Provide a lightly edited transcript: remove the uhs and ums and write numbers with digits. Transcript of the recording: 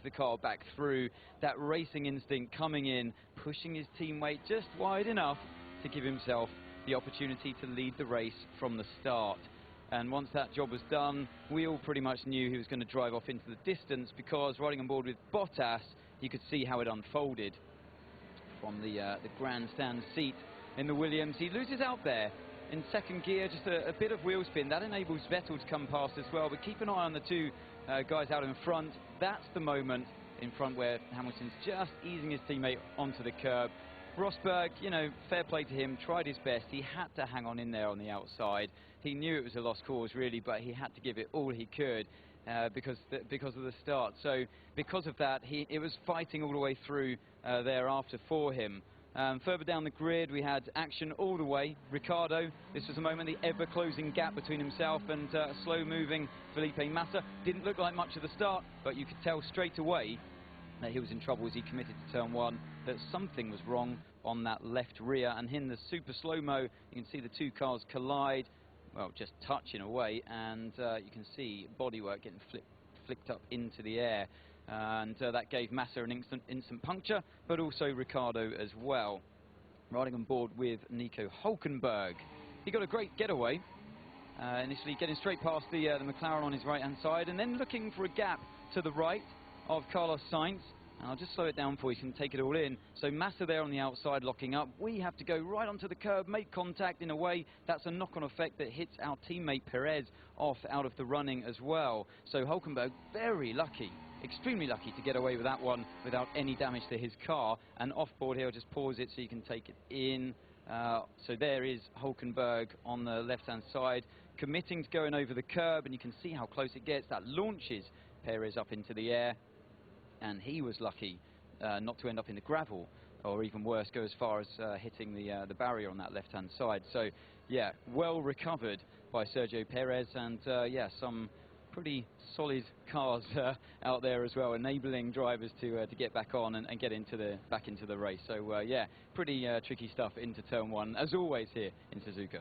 the car back through. That racing instinct coming in, pushing his teammate just wide enough to give himself the opportunity to lead the race from the start. And once that job was done, we all pretty much knew he was going to drive off into the distance, because riding on board with Bottas, you could see how it unfolded. From the grandstand seat in the Williams, he loses out there in second gear, just a bit of wheel spin. That enables Vettel to come past as well, but keep an eye on the two guys out in front. That's the moment in front where Hamilton's just easing his teammate onto the curb. Rosberg, you know, fair play to him, tried his best. He had to hang on in there on the outside. He knew it was a lost cause, really, but he had to give it all he could because of the start. So because of that, it was fighting all the way through thereafter for him. Further down the grid, we had action all the way. Ricciardo, this was a moment, the ever-closing gap between himself and slow-moving Felipe Massa. Didn't look like much at the start, but you could tell straight away that he was in trouble as he committed to turn one, that something was wrong on that left rear. And in the super slow-mo, you can see the two cars collide, well, just touch in a way, and you can see bodywork getting flicked up into the air. And that gave Massa an instant puncture, but also Ricciardo as well. Riding on board with Nico Hulkenberg. He got a great getaway, initially getting straight past the McLaren on his right-hand side, and then looking for a gap to the right of Carlos Sainz. And I'll just slow it down for you so you can take it all in. So Massa there on the outside locking up. We have to go right onto the curb, make contact. In a way, that's a knock-on effect that hits our teammate Perez off out of the running as well. So Hulkenberg, very lucky, extremely lucky to get away with that one without any damage to his car. And off board here, I'll just pause it so you can take it in. So there is Hulkenberg on the left-hand side, committing to going over the curb, and you can see how close it gets. That launches Perez up into the air. And he was lucky not to end up in the gravel, or even worse, go as far as hitting the barrier on that left-hand side. So, yeah, well recovered by Sergio Perez, and yeah, some pretty solid cars out there as well, enabling drivers to get back on and get back into the race. So, yeah, pretty tricky stuff into turn one, as always here in Suzuka.